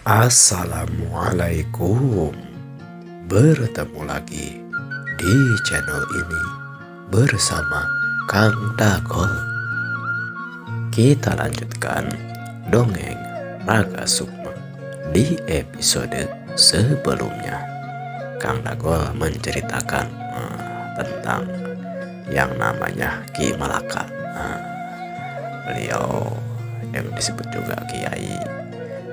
Assalamualaikum. Bertemu lagi di channel ini bersama Kang Dagol. Kita lanjutkan dongeng Raga Sukma. Di episode sebelumnya Kang Dagol menceritakan tentang yang namanya Ki Malaka. Beliau yang disebut juga Kiai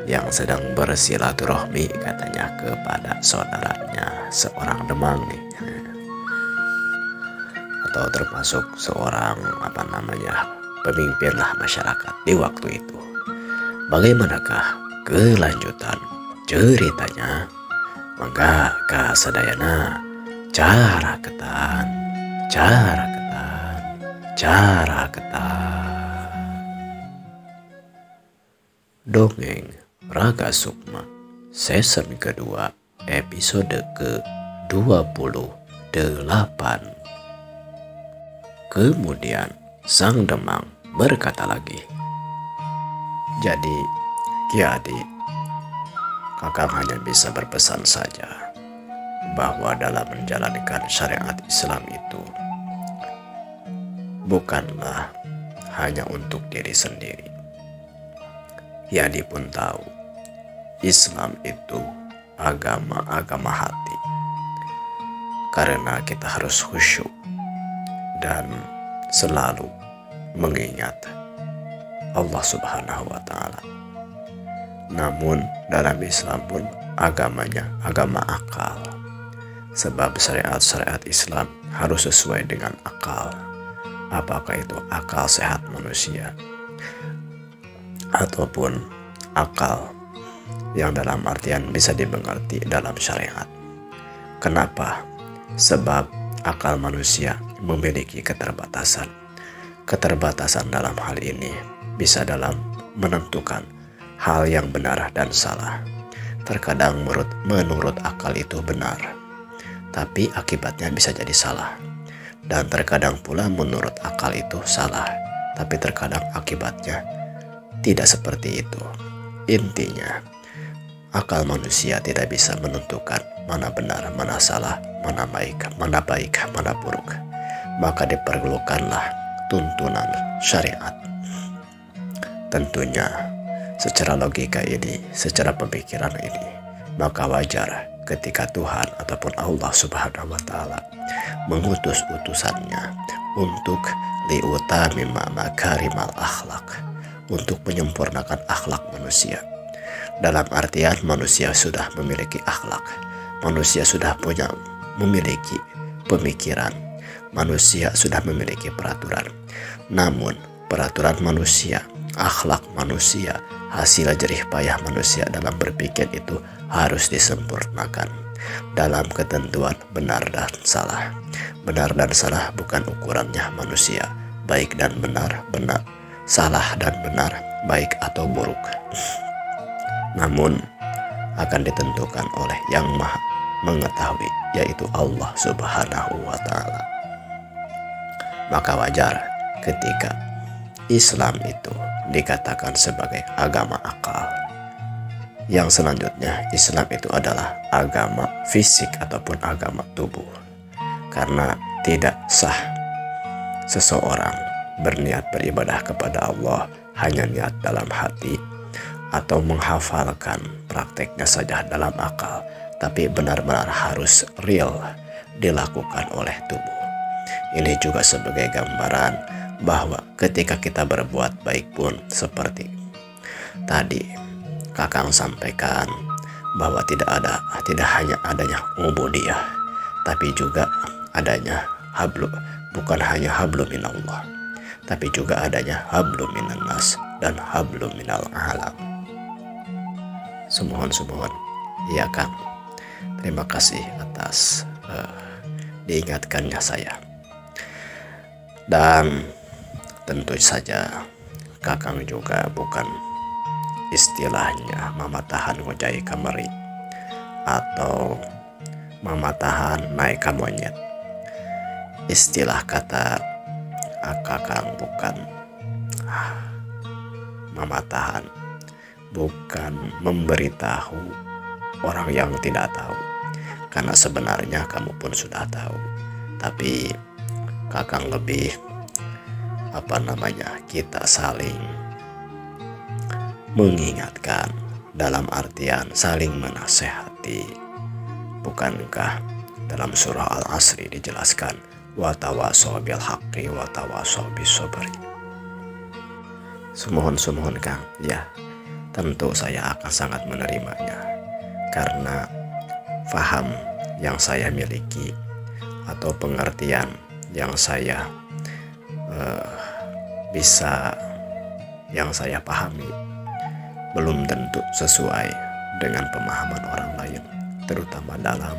yang sedang bersilaturahmi katanya kepada saudaranya seorang Demang nih, atau termasuk seorang pemimpin lah masyarakat di waktu itu. Bagaimanakah kelanjutan ceritanya? Mangga kasadayana cara ketan. Dongeng Raga Sukma season kedua episode ke-28. Kemudian sang Demang berkata lagi, "Jadi Ki Adi, Kakang hanya bisa berpesan saja bahwa dalam menjalankan syariat Islam itu bukanlah hanya untuk diri sendiri. Ki Adi pun tahu Islam itu agama hati, karena kita harus khusyuk dan selalu mengingat Allah Subhanahu wa Ta'ala. Namun dalam Islam pun agamanya agama akal, sebab syariat Islam harus sesuai dengan akal. Apakah itu akal sehat manusia ataupun akal yang dalam artian bisa dimengerti dalam syariat. Kenapa? Sebab akal manusia memiliki keterbatasan. Keterbatasan dalam hal ini bisa dalam menentukan hal yang benar dan salah. Terkadang menurut akal itu benar, tapi akibatnya bisa jadi salah. Dan terkadang pula menurut akal itu salah, tapi terkadang akibatnya tidak seperti itu. Intinya, akal manusia tidak bisa menentukan mana benar, mana salah, mana baik, mana buruk. Maka diperlukanlah tuntunan syariat. Tentunya secara logika ini, secara pemikiran ini, maka wajar ketika Tuhan ataupun Allah Subhanahu wa Ta'ala mengutus utusannya untuk liutamima makarimal akhlak, untuk menyempurnakan akhlak manusia. Dalam artian manusia sudah memiliki akhlak, manusia sudah memiliki pemikiran, manusia sudah memiliki peraturan. Namun peraturan manusia, akhlak manusia, hasil jerih payah manusia dalam berpikir itu harus disempurnakan dalam ketentuan benar dan salah. Benar dan salah bukan ukurannya manusia, baik dan benar, salah dan benar, baik atau buruk, namun akan ditentukan oleh Yang Maha Mengetahui, yaitu Allah Subhanahu wa Ta'ala. Maka wajar ketika Islam itu dikatakan sebagai agama akal. Yang selanjutnya, Islam itu adalah agama fisik ataupun agama tubuh, karena tidak sah seseorang berniat beribadah kepada Allah hanya niat dalam hati atau menghafalkan prakteknya saja dalam akal, tapi benar-benar harus real dilakukan oleh tubuh. Ini juga sebagai gambaran bahwa ketika kita berbuat baik pun seperti tadi Kakang sampaikan bahwa tidak hanya adanya ubudiyah, tapi juga adanya bukan hanya hablum minallah, tapi juga adanya hablum minannas dan hablum minal alam. Semohon ya Kang, terima kasih atas diingatkannya saya. Dan tentu saja Kakang juga bukan istilahnya mamatahan ngojai kamari atau mamatahan naik monyet. Istilah kata Kakang bukan mamatahan bukan memberitahu orang yang tidak tahu, karena sebenarnya kamu pun sudah tahu. Tapi Kakang lebih kita saling mengingatkan, dalam artian saling menasehati. Bukankah dalam surah Al-Asri dijelaskan watawasau bil haqqi watawasau bis sabri? Sumohon Kang, ya tentu saya akan sangat menerimanya, karena faham yang saya miliki atau pengertian yang saya yang saya pahami belum tentu sesuai dengan pemahaman orang lain, terutama dalam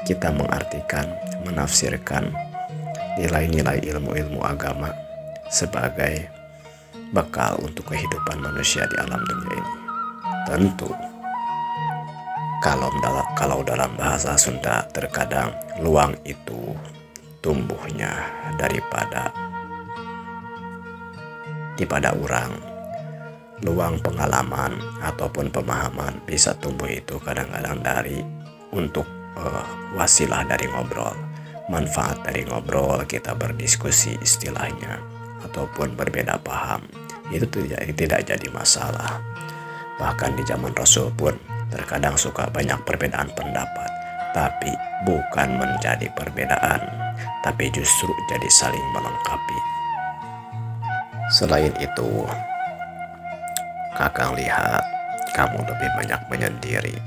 kita mengartikan, menafsirkan nilai-nilai ilmu-ilmu agama sebagai bekal untuk kehidupan manusia di alam dunia ini. Tentu kalau dalam bahasa Sunda terkadang luang itu tumbuhnya daripada orang. Luang pengalaman ataupun pemahaman bisa tumbuh itu kadang-kadang dari untuk wasilah dari ngobrol, manfaat dari ngobrol, kita berdiskusi istilahnya, ataupun berbeda paham, itu tidak jadi masalah. Bahkan di zaman Rasul pun terkadang suka banyak perbedaan pendapat, tapi bukan menjadi perbedaan, tapi justru jadi saling melengkapi. Selain itu, Kakang lihat kamu lebih banyak menyendiri,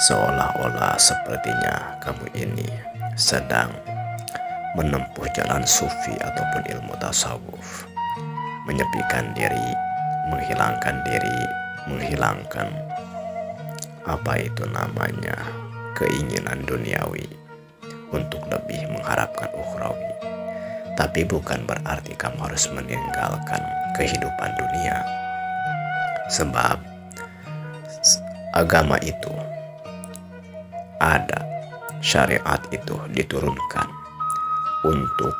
seolah-olah sepertinya kamu ini sedang menempuh jalan sufi ataupun ilmu tasawuf, menyepikan diri, menghilangkan keinginan duniawi untuk lebih mengharapkan ukhrawi. Tapi bukan berarti kamu harus meninggalkan kehidupan dunia, sebab agama itu ada, syariat itu diturunkan untuk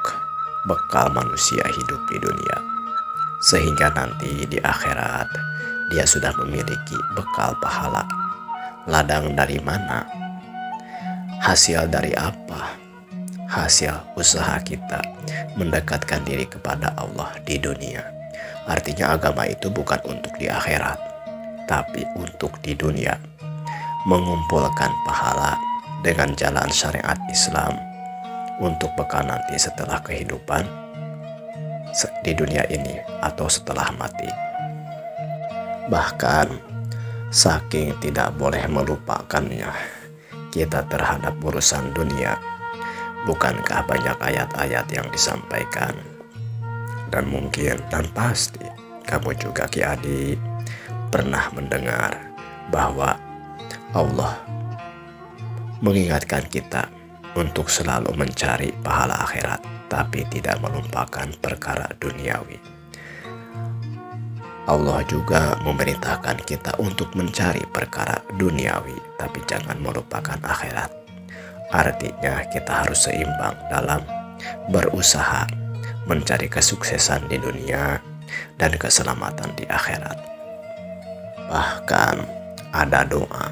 bekal manusia hidup di dunia, sehingga nanti di akhirat dia sudah memiliki bekal pahala. Ladang dari mana? Hasil dari apa? Hasil usaha kita mendekatkan diri kepada Allah di dunia. Artinya agama itu bukan untuk di akhirat, tapi untuk di dunia, mengumpulkan pahala dengan jalan syariat Islam untuk bekal nanti setelah kehidupan di dunia ini atau setelah mati. Bahkan saking tidak boleh melupakannya kita terhadap urusan dunia, bukankah banyak ayat-ayat yang disampaikan, dan mungkin dan pasti kamu juga Ki Adi pernah mendengar bahwa Allah mengingatkan kita untuk selalu mencari pahala akhirat, tapi tidak melupakan perkara duniawi. Allah juga memerintahkan kita untuk mencari perkara duniawi, tapi jangan melupakan akhirat. Artinya kita harus seimbang dalam berusaha mencari kesuksesan di dunia dan keselamatan di akhirat. Bahkan ada doa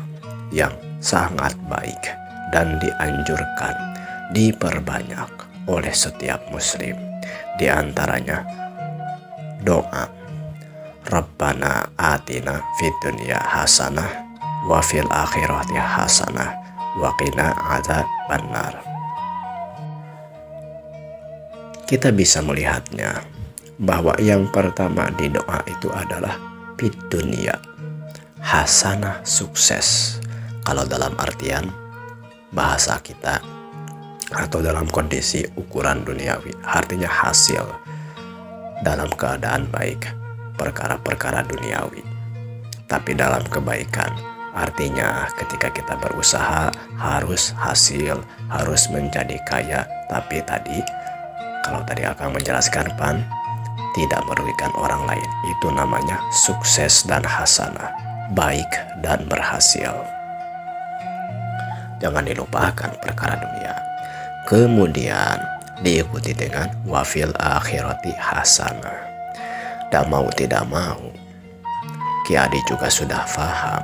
yang sangat baik dan dianjurkan diperbanyak oleh setiap muslim. Di antaranya doa Rabbana atina fid dunya hasanah wa fil akhirati hasanah wa qina adzabannar. Kita bisa melihatnya bahwa yang pertama di doa itu adalah fid dunya hasanah, sukses. Kalau dalam artian bahasa kita atau dalam kondisi ukuran duniawi, artinya hasil dalam keadaan baik perkara-perkara duniawi. Tapi dalam kebaikan artinya ketika kita berusaha harus hasil, harus menjadi kaya. Tapi kalau tadi akan menjelaskan tidak merugikan orang lain, itu namanya sukses dan hasanah, baik dan berhasil. Jangan dilupakan perkara dunia. Kemudian diikuti dengan wafil akhirati hasanah. Tidak mau Ki Adi juga sudah paham.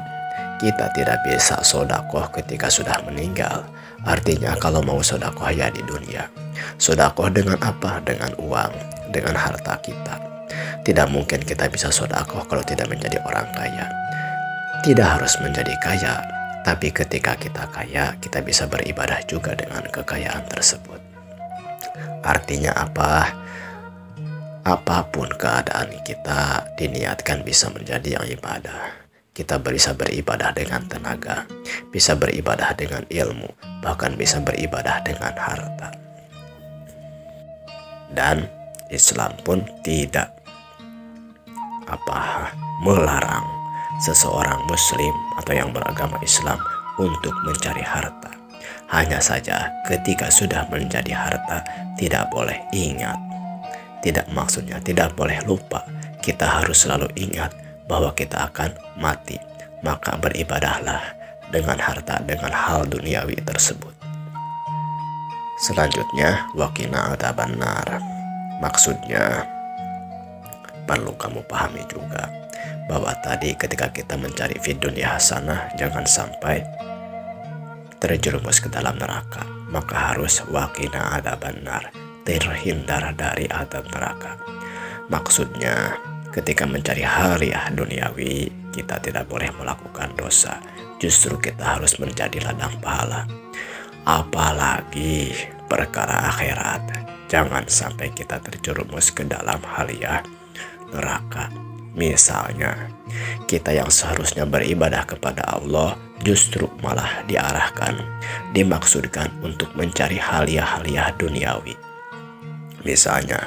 Kita tidak bisa sodakoh ketika sudah meninggal. Artinya kalau mau sodakoh ya di dunia. Sodakoh dengan apa? Dengan uang, dengan harta kita. Tidak mungkin kita bisa sodakoh kalau tidak menjadi orang kaya. Tidak harus menjadi kaya, tapi ketika kita kaya, kita bisa beribadah juga dengan kekayaan tersebut. Artinya apa? Apapun keadaan kita, diniatkan bisa menjadi yang ibadah. Kita bisa beribadah dengan tenaga, bisa beribadah dengan ilmu, bahkan bisa beribadah dengan harta. Dan Islam pun tidak melarang seseorang muslim atau yang beragama Islam untuk mencari harta. Hanya saja ketika sudah menjadi harta, tidak boleh ingat. Maksudnya tidak boleh lupa. Kita harus selalu ingat bahwa kita akan mati. Maka beribadahlah dengan harta, dengan hal duniawi tersebut. Selanjutnya, waqina adzabannar. Maksudnya, perlu kamu pahami juga bahwa tadi ketika kita mencari fid dunya hasanah, jangan sampai terjerumus ke dalam neraka. Maka harus waqina adzabannar, terhindar dari azab neraka. Maksudnya, ketika mencari hariah duniawi, kita tidak boleh melakukan dosa. Justru kita harus menjadi ladang pahala. Apalagi perkara akhirat. Jangan sampai kita terjerumus ke dalam hariah neraka. Misalnya, kita yang seharusnya beribadah kepada Allah justru malah dimaksudkan untuk mencari hariah duniawi. Misalnya,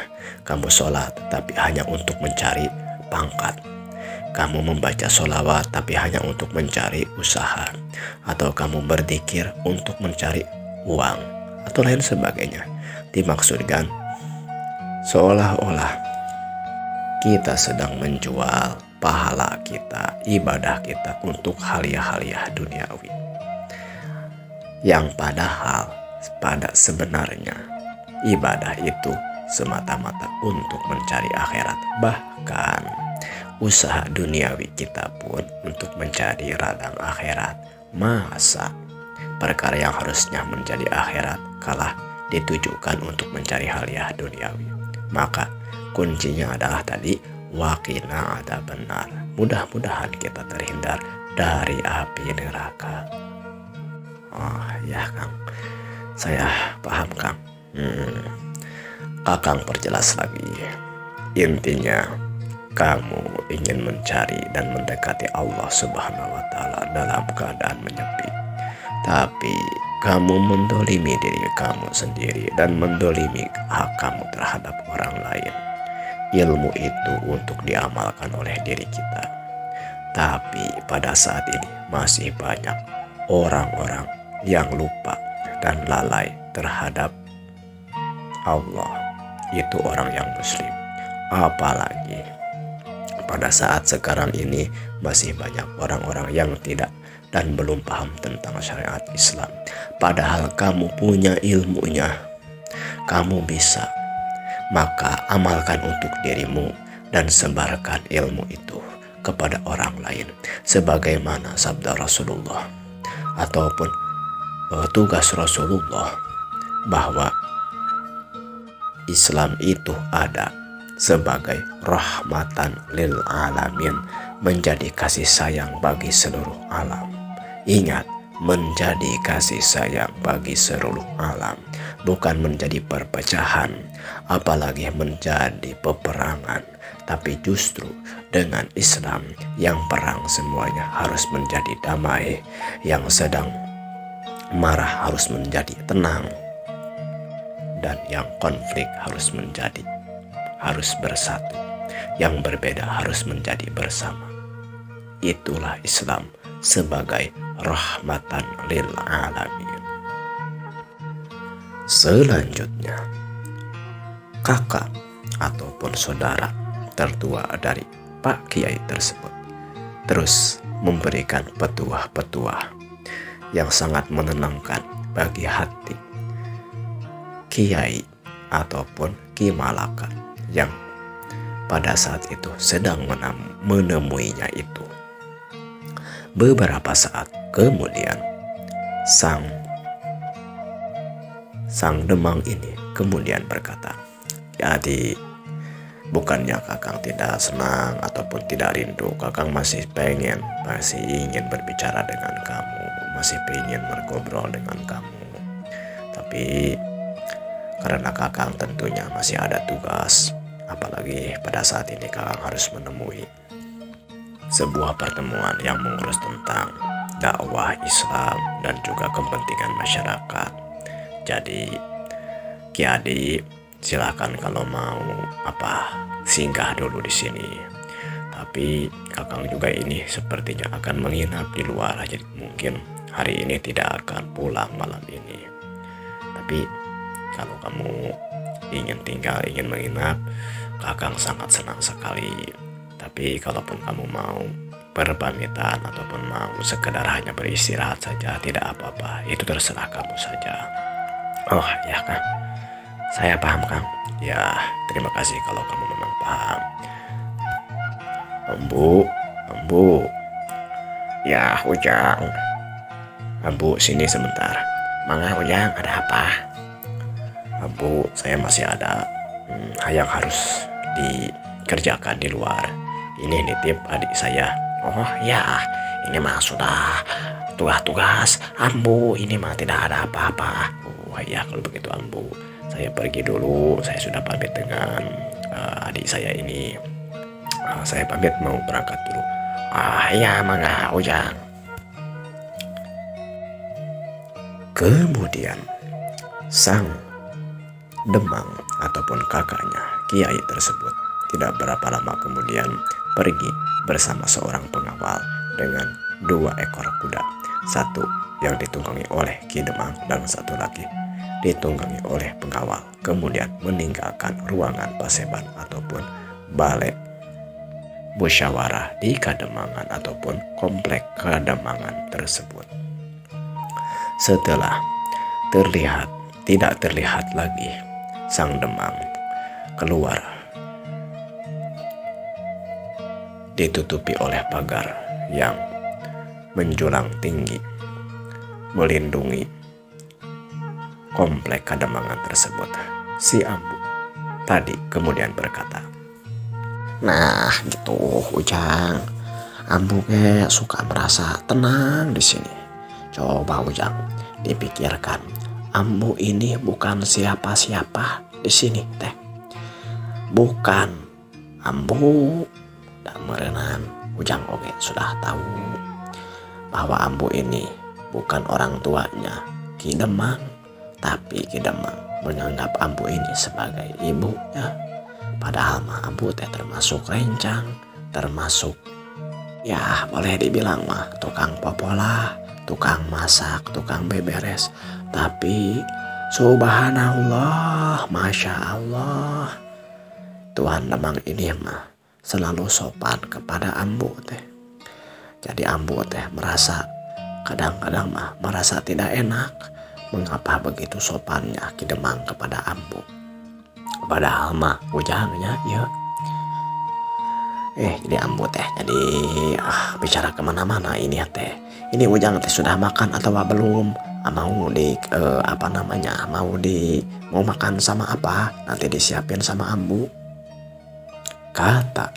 kamu sholat tapi hanya untuk mencari pangkat. Kamu membaca sholawat tapi hanya untuk mencari usaha. Atau kamu berzikir untuk mencari uang. Atau lain sebagainya. Dimaksudkan seolah-olah kita sedang menjual pahala kita, ibadah kita untuk hariah duniawi. Yang padahal pada sebenarnya ibadah itu semata-mata untuk mencari akhirat. Bahkan usaha duniawi kita pun untuk mencari ladang akhirat. Masa perkara yang harusnya menjadi akhirat kalah ditujukan untuk mencari hariah duniawi? Maka kuncinya adalah tadi waqina adzabannar. Mudah-mudahan kita terhindar dari api neraka. Oh ya Kang, saya paham Kang. Akang perjelas lagi. Intinya, kamu ingin mencari dan mendekati Allah Subhanahu wa Ta'ala dalam keadaan menyepi. Tapi kamu mendolimi diri kamu sendiri dan mendolimi hak kamu terhadap orang lain. Ilmu itu untuk diamalkan oleh diri kita. Tapi pada saat ini masih banyak orang-orang yang lupa dan lalai terhadap Allah. Itu orang yang muslim. Apalagi pada saat sekarang ini masih banyak orang-orang yang tidak dan belum paham tentang syariat Islam. Padahal kamu punya ilmunya, kamu bisa. Maka amalkan untuk dirimu dan sebarkan ilmu itu kepada orang lain. Sebagaimana sabda Rasulullah ataupun tugas Rasulullah bahwa Islam itu ada sebagai rahmatan lil alamin, menjadi kasih sayang bagi seluruh alam. Ingat, menjadi kasih sayang bagi seluruh alam, bukan menjadi perpecahan, apalagi menjadi peperangan. Tapi justru dengan Islam yang perang semuanya harus menjadi damai, yang sedang marah harus menjadi tenang, dan yang konflik harus bersatu, yang berbeda harus menjadi bersama. Itulah Islam sebagai rahmatan lil alamin. Selanjutnya, kakak ataupun saudara tertua dari Pak Kiai tersebut terus memberikan petuah-petuah yang sangat menenangkan bagi hati Kiai ataupun Ki Malaka yang pada saat itu sedang menemuinya itu. Beberapa saat kemudian sang demang ini kemudian berkata, "Jadi bukannya Kakang tidak senang ataupun tidak rindu, Kakang masih ingin berbicara dengan kamu, masih ingin bergobrol dengan kamu. Tapi karena Kakang tentunya masih ada tugas, apalagi pada saat ini Kakang harus menemui sebuah pertemuan yang mengurus tentang dakwah Islam dan juga kepentingan masyarakat. Jadi Ki Adi, silakan kalau mau singgah dulu di sini. Tapi Kakang juga ini sepertinya akan menginap di luar, jadi mungkin hari ini tidak akan pulang malam ini. Tapi kalau kamu ingin tinggal, ingin menginap, Kakang sangat senang sekali. Tapi kalaupun kamu mau berpamitan ataupun mau sekedar hanya beristirahat saja, tidak apa-apa, itu terserah kamu saja." "Oh ya Kang, saya paham Kang." "Ya, terima kasih kalau kamu memang paham." Ambu. "Ya Ujang." "Ambu, sini sebentar." "Mangga Ujang, ada apa?" "Ambu, saya masih ada yang harus dikerjakan di luar. Ini nitip adik saya." "Oh ya, ini mah sudah tugas-tugas Ambu, ini mah tidak ada apa-apa." "Oh ya, kalau begitu Ambu, saya pergi dulu. Saya sudah pamit dengan adik saya ini. Saya pamit mau berangkat dulu." "Ya, mangga Ujang." Kemudian sang demang ataupun kakaknya kiai tersebut tidak berapa lama kemudian pergi bersama seorang pengawal dengan 2 ekor kuda. Satu yang ditunggangi oleh Ki Demang dan satu lagi ditunggangi oleh pengawal. Kemudian meninggalkan ruangan paseban ataupun balai musyawarah di Kademangan ataupun komplek Kademangan tersebut. Setelah tidak terlihat lagi sang demang keluar, ditutupi oleh pagar yang menjulang tinggi melindungi komplek Kademangan tersebut. Si Ambu tadi kemudian berkata, "Nah gitu Ujang, Ambu suka merasa tenang di sini. Coba Ujang dipikirkan, Ambu ini bukan siapa-siapa di sini teh. Bukan Ambu dan merenan Ujang oge sudah tahu bahwa Ambu ini bukan orang tuanya Ki Demang, tapi Ki Demang menganggap Ambu ini sebagai ibunya. Padahal mah Ambu teh termasuk rencang, termasuk ya boleh dibilang mah tukang popolah, tukang masak, tukang beberes. Tapi subhanallah, masya Allah, Tuhan Demang ini mah selalu sopan kepada Ambu teh. Jadi Ambu teh merasa kadang-kadang mah merasa tidak enak, mengapa begitu sopannya Ki Demang kepada Ambu. Padahal mah Ujangnya ya. Jadi Ambu teh jadi bicara kemana-mana ini teh. Ini Ujang teh sudah makan atau belum? Mau makan sama apa? Nanti disiapin sama Ambu. Kata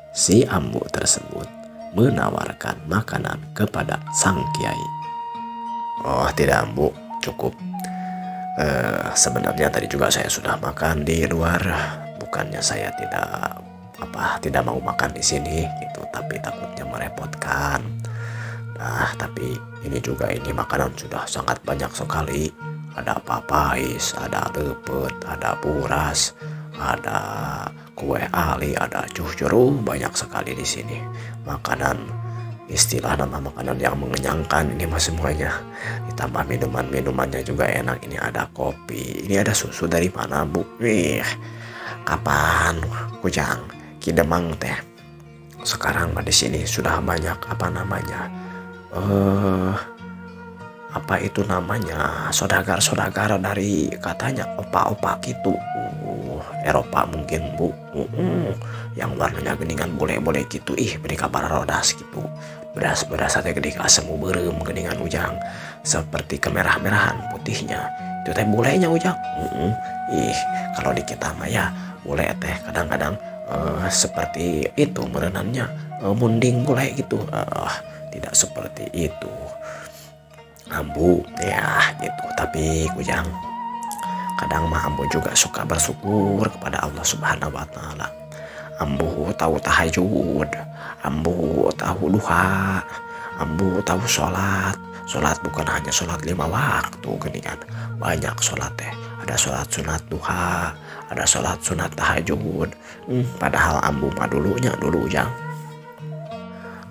si Ambu tersebut menawarkan makanan kepada sang kiai. "Oh tidak Ambu, cukup. Sebenarnya tadi juga saya sudah makan di luar. Bukannya saya tidak mau makan di sini gitu, tapi takutnya merepotkan. Nah, tapi ini makanan sudah sangat banyak sekali. Ada papais, ada lepet, ada buras, ada kue ali, ada cucuru, banyak sekali di sini. Makanan, istilah nama makanan yang mengenyangkan ini mah semuanya. Ditambah minumannya juga enak. Ini ada kopi, ini ada susu dari mana Bu? Kapan Ujang Ki Demang teh? Sekarang mah di sini sudah banyak apa itu namanya, sodagar-sodagar dari katanya opa-opa gitu, Eropa mungkin bu, yang warnanya geningan boleh-boleh gitu, beri kabar rodas gitu, beras-beras teh gede kasemu berem geningan ujang, seperti kemerah-merahan putihnya, itu teh bolehnya ujang. Kalau di kita mah ya boleh teh kadang-kadang seperti itu merenannya, munding boleh gitu, tidak seperti itu ambu ya gitu. Tapi kujang kadang mah ambu juga suka bersyukur kepada Allah Subhanahu wa Ta'ala. Ambu tahu tahajud, ambu tahu duha, ambu tahu sholat bukan hanya sholat 5 waktu gini kan, banyak sholat teh, ada sholat sunat duha, ada sholat sunat tahajud. Padahal ambu mah dulu ujang,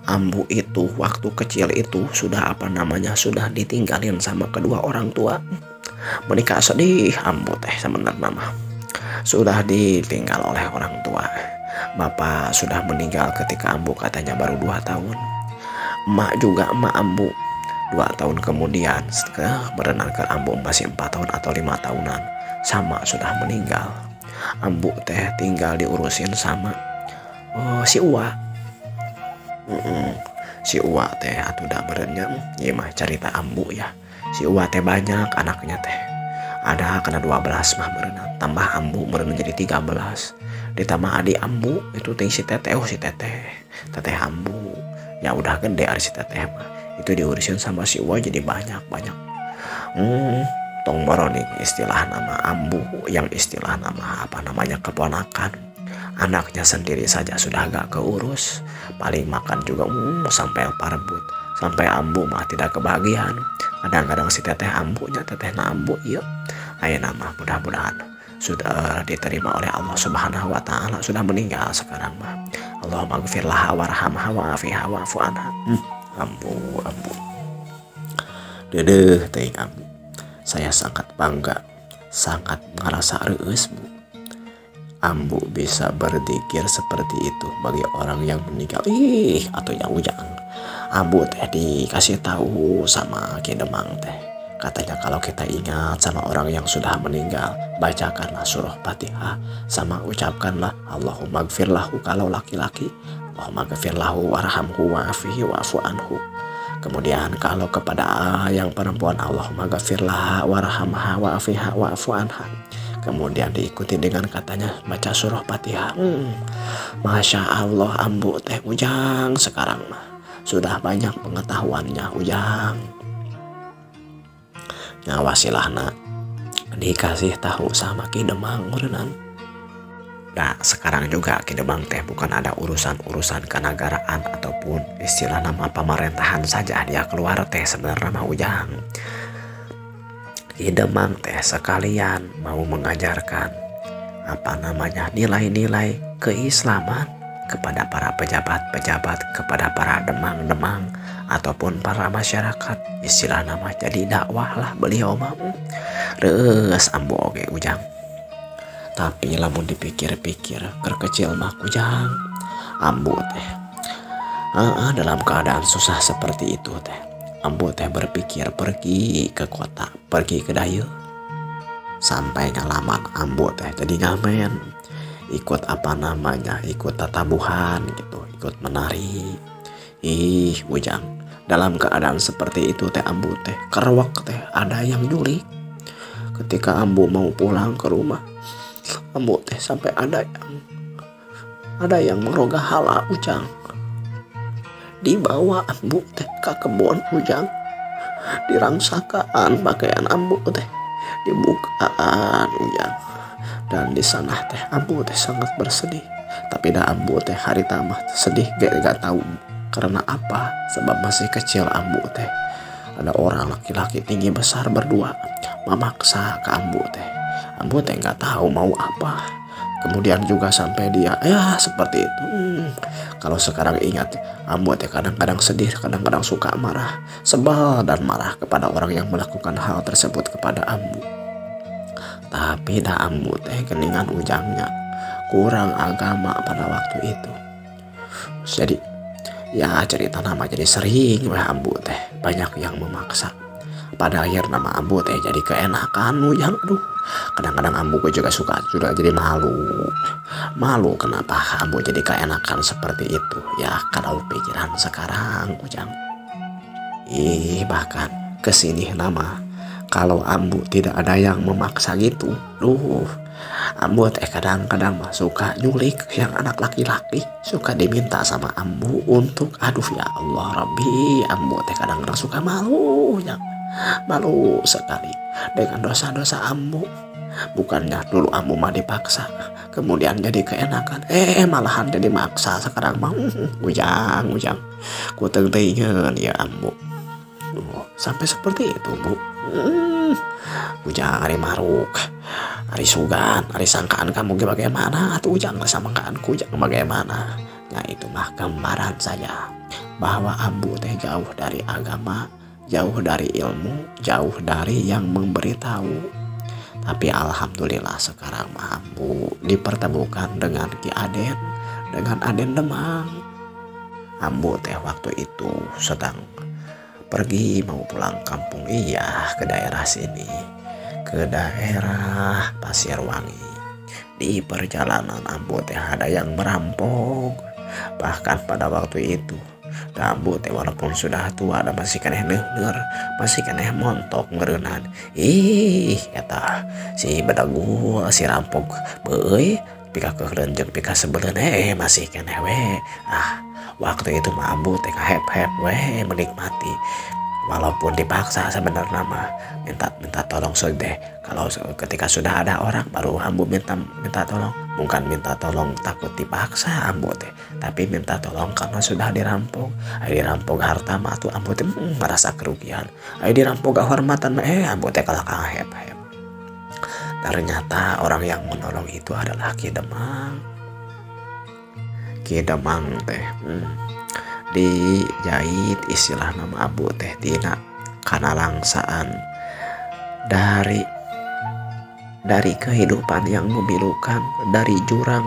ambu itu waktu kecil itu sudah sudah ditinggalin sama kedua orang tua. Menikah sedih ambu teh sebenarnya mah sudah ditinggal oleh orang tua. Bapak sudah meninggal ketika ambu katanya baru 2 tahun. Emak juga ambu 2 tahun kemudian berenang ke ambu masih 4 tahun atau 5 tahunan sama sudah meninggal. Ambu teh tinggal diurusin sama si Uwa. Si Uwa teh atuh da merenya ieu mah cerita ambu ya. Si Uwa teh banyak anaknya teh. Ada kena 12 mah meureunan, tambah ambu meureun jadi 13. Ditambah adik ambu itu teh si teteh, teteh ambu. Ya udah gede ari si teteh mah. Itu diurusin sama si Uwa jadi banyak. Tong moroni istilah nama ambu, yang istilah nama apa namanya keponakan. Anaknya sendiri saja sudah agak keurus, paling makan juga sampai parebut, sampai ambu mah tidak kebagian. Kadang-kadang si teteh ambunya teteh ambu iya aya nama mudah-mudahan sudah diterima oleh Allah Subhanahu wa Ta'ala, sudah meninggal sekarang mah. Allahumma gfirlaha warhamha wa'afiha wa'fu anha. Ambu dedeh teh ambu, saya sangat bangga, sangat merasa reus bu, ambu bisa berzikir seperti itu bagi orang yang meninggal. Atau yang ujang ambu teh dikasih tahu sama Ki Demang teh, katanya kalau kita ingat sama orang yang sudah meninggal, bacakanlah surah Fatihah sama ucapkanlah Allahumma gfirlahu kalau laki-laki, Allahumma gfirlahu warhamhu wa'afihi wa'fu anhu. Kemudian kalau kepada yang perempuan, Allahumma gfirlaha warhamha wa'afiha wa'fu anha. Kemudian diikuti dengan katanya baca surah Fatihah. Masya Allah ambu teh ujang sekarang mah sudah banyak pengetahuannya ujang. Ngawasilahna dikasih tahu sama Ki Demang meureunnan. Nah sekarang juga Ki Demang teh bukan ada urusan-urusan kenegaraan ataupun istilah nama pemerintahan saja dia keluar teh sebenarnya mah ujang. Ki Demang teh sekalian mau mengajarkan apa namanya nilai-nilai keislaman kepada para pejabat-pejabat, kepada para demang-demang ataupun para masyarakat. Istilah nama jadi dakwah lah beliau mah. Reus ambu oge ujang. Tapi lamun dipikir-pikir kerkecil mah ujang ambu teh. Dalam keadaan susah seperti itu teh, ambu teh berpikir pergi ke kota, pergi ke dayu. Sampai ngalaman ambu teh jadi ngamen, ikut apa namanya, ikut tatabuhan gitu, ikut menari. Ujang, dalam keadaan seperti itu teh ambu teh kerewak teh ada yang nyulik. Ketika ambu mau pulang ke rumah, ambu teh sampai ada yang merogah hala ujang. Dibawa ambu teh ke kebun ujang, dirangsakan pakaian ambu teh, dibukaan ujang. Dan di sana teh ambu teh sangat bersedih. Tapi dah ambu teh hari tamah sedih gak tahu karena apa, sebab masih kecil ambu teh. Ada orang laki-laki tinggi besar berdua memaksa ke ambu teh. Ambu teh nggak tahu mau apa. Kemudian juga sampai dia seperti itu. Kalau sekarang ingat, ambu teh kadang-kadang sedih, kadang-kadang suka marah, sebal dan marah kepada orang yang melakukan hal tersebut kepada ambu. Tapi dah ambu teh geningan ujangnya kurang agama pada waktu itu. Jadi ya cerita nama jadi sering ambu teh banyak yang memaksa. Pada akhir nama ambu teh jadi keenakan ujang. Aduh, kadang-kadang ambu gue juga suka jadi malu kenapa ambu jadi keenakan seperti itu ya. Kalau pikiran sekarang ujang, bahkan kesini nama kalau ambu tidak ada yang memaksa gitu, ambu teh kadang-kadang mah suka nyulik yang anak laki-laki, suka diminta sama ambu untuk, aduh ya Allah Rabbi, ambu teh kadang-kadang suka malu sekali dengan dosa-dosa ambu. Bukannya dulu ambu mah dipaksa, kemudian jadi keenakan, malahan jadi maksa sekarang mah. Ujang, ku tengtingan ya ambu. Sampai seperti itu bu. Ujang, ari maruk, ari sugan, ari sangkaan kamu bagaimana? Atau ujang sangkaanku ujang bagaimana? Nah itu mah gambaran saja bahwa ambu teh jauh dari agama, jauh dari ilmu, jauh dari yang memberitahu. Tapi alhamdulillah sekarang mah ambu dipertemukan dengan Ki Aden, dengan Aden Demang. Ambu teh waktu itu sedang pergi mau pulang kampung, ke daerah sini, ke daerah Pasirwangi. Di perjalanan ambu teh ada yang merampok. Bahkan pada waktu itu ambu teh walaupun sudah tua dan masih keneh neuner, masih keneh montok ngeureunan. Eta si bedagu si rampok beuy pika keureun jeung pika sebeuleun masih keneh we. Waktu itu mah ambu teh kahep-hep we menikmati. Walaupun dipaksa sebenarnya mah minta tolong deh. Kalau ketika sudah ada orang baru ambu minta tolong. Bukan minta tolong takut dipaksa ambu teh, tapi minta tolong karena sudah dirampok. Dirampok harta mah tuh ambu teh merasa kerugian. Dirampok kehormatan ambu teh kalah kahep-hep. Ternyata orang yang menolong itu adalah Ki Demang. Ki Demang teh dijahit istilah nama abu teh tina kana langsaan dari kehidupan yang memilukan, dari jurang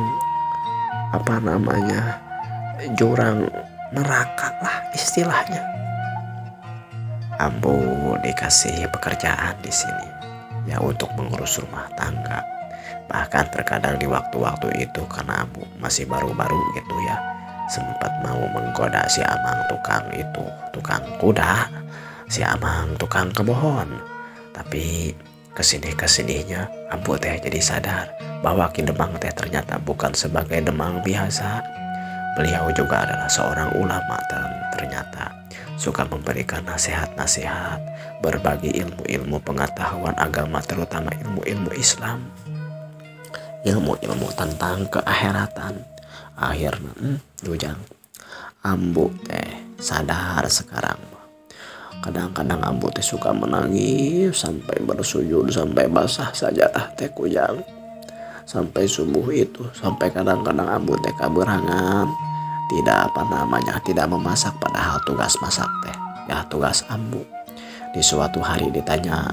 jurang neraka lah istilahnya. Ambu dikasih pekerjaan di sini ya untuk mengurus rumah tangga. Bahkan terkadang di waktu-waktu itu karena ambu masih baru-baru gitu ya, sempat mau menggoda si Amang tukang kuda, si Amang tukang kebon. Tapi kesininya ambu teh jadi sadar bahwa Ki Demang teh ternyata bukan sebagai Demang biasa. Beliau juga adalah seorang ulama dan ternyata suka memberikan nasihat-nasihat, berbagi ilmu-ilmu pengetahuan agama, terutama ilmu-ilmu Islam, ilmu-ilmu tentang keakhiratan. Akhirnya ujang ambu teh sadar sekarang. Kadang-kadang ambu teh suka menangis sampai bersujud, sampai basah sajadah teh kujang, sampai subuh itu, sampai kadang-kadang ambu teh kaberangan, tidak memasak, padahal tugas masak teh ya tugas ambu. Di suatu hari ditanya,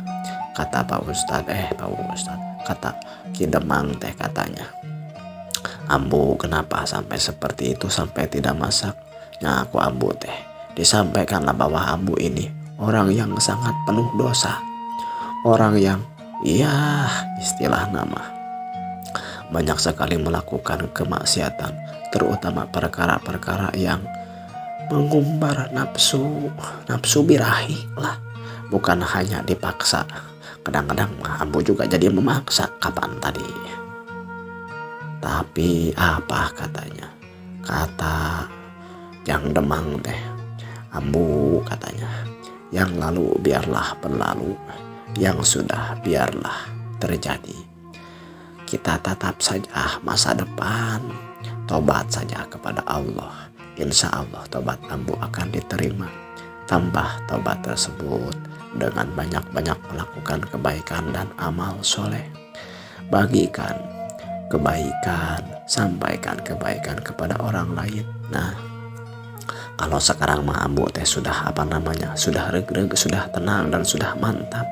kata Pak Ustadz, kata Ki Demang teh katanya, ambu kenapa sampai seperti itu, sampai tidak masak? Nah aku ambu teh disampaikanlah bahwa ambu ini orang yang sangat penuh dosa, orang yang istilah nama banyak sekali melakukan kemaksiatan, terutama perkara-perkara yang mengumbar nafsu birahi lah, bukan hanya dipaksa. Kadang-kadang ambu juga jadi memaksa. Kapan tadi? Tapi apa katanya? Kata yang Demang teh, ambu katanya, yang lalu biarlah berlalu, yang sudah biarlah terjadi. Kita tatap saja masa depan, tobat saja kepada Allah. Insya Allah tobat ambu akan diterima. Tambah tobat tersebut dengan banyak-banyak melakukan kebaikan dan amal soleh. Bagikan kebaikan, sampaikan kebaikan kepada orang lain. Nah, kalau sekarang mah ambu teh sudah sudah regreg, sudah tenang dan sudah mantap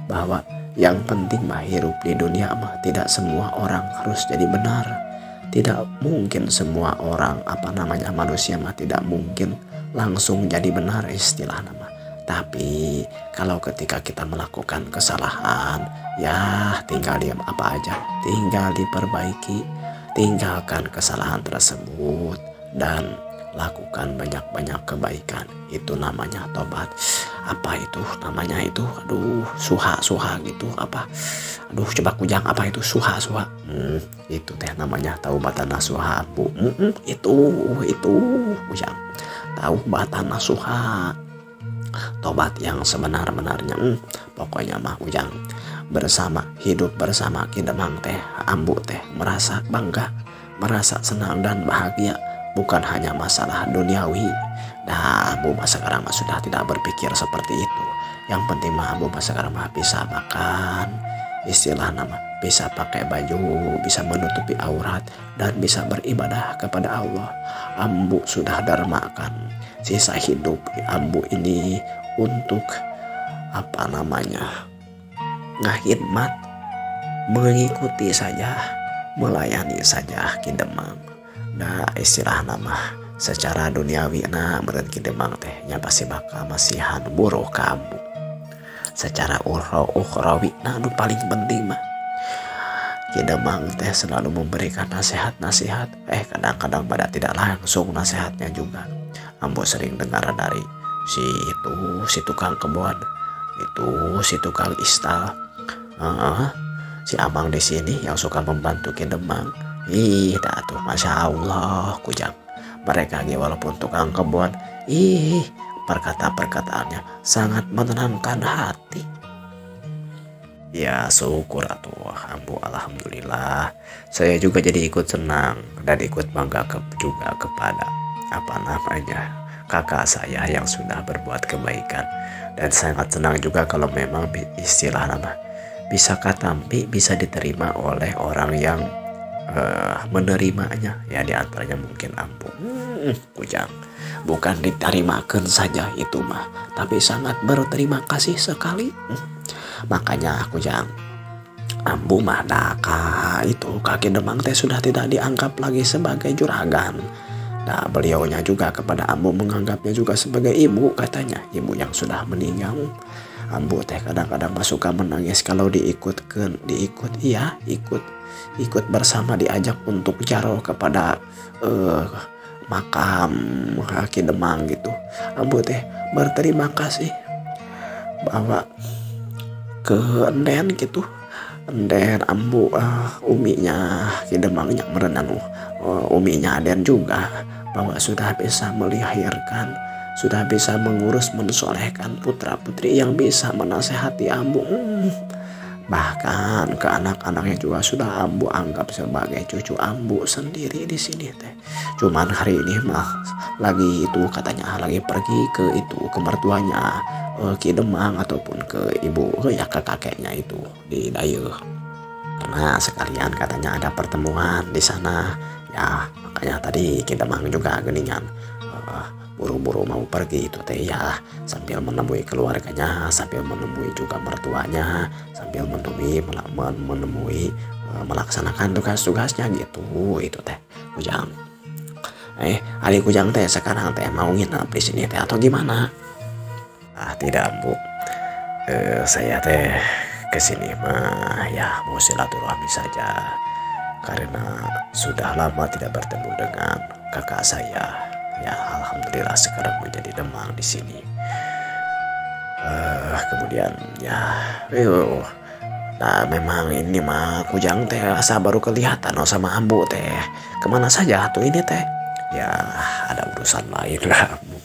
bahwa yang penting mah hirup di dunia mah tidak semua orang harus jadi benar. Tidak mungkin semua orang manusia mah tidak mungkin langsung jadi benar istilah nama. Tapi kalau ketika kita melakukan kesalahan, ya tinggal diam apa aja, tinggal diperbaiki, tinggalkan kesalahan tersebut dan lakukan banyak-banyak kebaikan. Itu namanya tobat. Apa itu namanya itu? Aduh, suha gitu apa? Aduh, coba kujang apa itu suha. Itu teh namanya taubatan nasuha, Bu. Itu kujang. Taubatan nasuha. Tobat yang sebenar-benarnya. Pokoknya mah kujang hidup bersama Kidemang teh, ambu teh merasa bangga, merasa senang dan bahagia. Bukan hanya masalah duniawi. Nah, Ambu mah sekarang mah sudah tidak berpikir seperti itu. Yang penting mah Ambu mah sekarang mah bisa makan, istilah nama, bisa pakai baju, bisa menutupi aurat, dan bisa beribadah kepada Allah. Ambu sudah darmakan sisa hidup Ambu ini untuk apa namanya, ngahidmat, mengikuti saja, melayani saja Kidemang. Nah, istilah nama secara duniawi nah meureun Kidemang teh nya pasti bakal masihan buruh kamu. Secara ukhrawi nah nu paling penting mah Kidemang teh selalu memberikan nasihat-nasihat. Kadang-kadang pada tidak langsung nasihatnya juga. Ambo sering dengar dari si tukang kebun, itu si tukang istal, si abang di sini yang suka membantu Kidemang. Dah tuh Masya Allah kujang. Mereka walaupun tukang kebun, perkataannya sangat menenangkan hati. Ya syukur atuh Ambu, alhamdulillah. Saya juga jadi ikut senang dan ikut bangga juga kepada apa namanya kakak saya yang sudah berbuat kebaikan. Dan sangat senang juga kalau memang istilah nama bisa katampi bisa diterima oleh orang yang menerimanya. Ya diantaranya mungkin Ambu kujang. Bukan diterimakan saja itu mah, tapi sangat berterima kasih sekali. Makanya kujang Ambu mah daka itu kaki Demang teh sudah tidak dianggap lagi sebagai juragan. Nah beliaunya juga kepada Ambu menganggapnya juga sebagai ibu, katanya ibu yang sudah meninggal. Ambu teh kadang-kadang suka menangis kalau ikut bersama diajak untuk jaro kepada makam Ki Demang gitu. Ambu teh berterima kasih bahwa ke Enden gitu. Enden Ambu uminya Ki Demang yang merenang uminya Enden juga bahwa sudah bisa melahirkan, sudah bisa mengurus mensolehkan putra-putri yang bisa menasehati Ambu. Bahkan ke anak-anaknya juga sudah Ambu anggap sebagai cucu Ambu sendiri di sini teh. Cuman hari ini mah lagi itu katanya lagi pergi ke mertuanya Ki Demang ataupun ke ibu ya ke kakeknya itu di Dayeuh. Karena sekalian katanya ada pertemuan di sana. Ya makanya tadi Ki Demang juga geningan buru-buru mau pergi itu teh ya, sambil menemui keluarganya, sambil menemui juga mertuanya, sambil menemui melaksanakan tugas-tugasnya gitu. Itu teh kujang. Adik kujang teh sekarang teh mau nginep di sini teh atau gimana? Tidak Bu, saya teh kesini mah ya mau silaturahmi saja, karena sudah lama tidak bertemu dengan kakak saya. Ya alhamdulillah sekarang menjadi Demang di sini. Kemudian ya, nah memang ini mah kujang teh asa baru kelihatan sama Ambu teh. Kemana saja tuh ini teh? Ya ada urusan lain lah Ambu.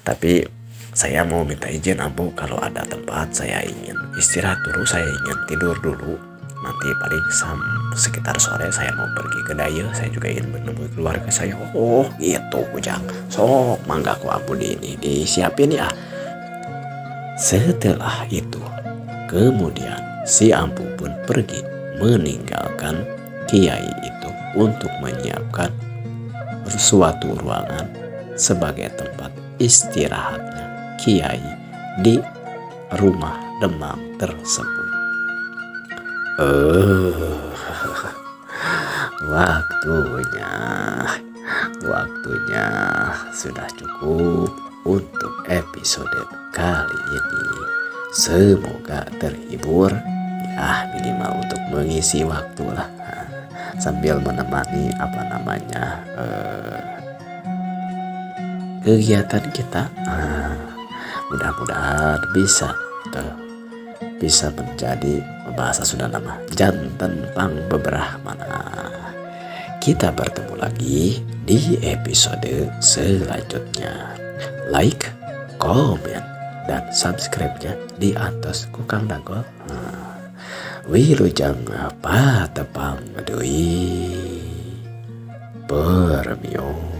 Tapi saya mau minta izin Ambu, kalau ada tempat saya ingin istirahat dulu, saya ingin tidur dulu. Nanti paling sekitar sore saya mau pergi ke Dayeuh, saya juga ingin menemui keluarga saya. Oh gitu kujang. Sok mangga ku Ambu ini disiapin ya. Setelah itu kemudian si Ambu pun pergi meninggalkan kiai itu untuk menyiapkan suatu ruangan sebagai tempat istirahatnya kiai di rumah Demang tersebut. Waktunya sudah cukup untuk episode episode kali ini. Semoga terhibur ya, minimal untuk mengisi waktu lah, sambil menemani kegiatan kita. Mudah-mudahan bisa menjadi bahasa Sunda nama jantan pang beberahmana. Kita bertemu lagi di episode selanjutnya. Like, komen, dan subscribe-nya di atas Kukang Dagol. Wilujeng patepang dui permio.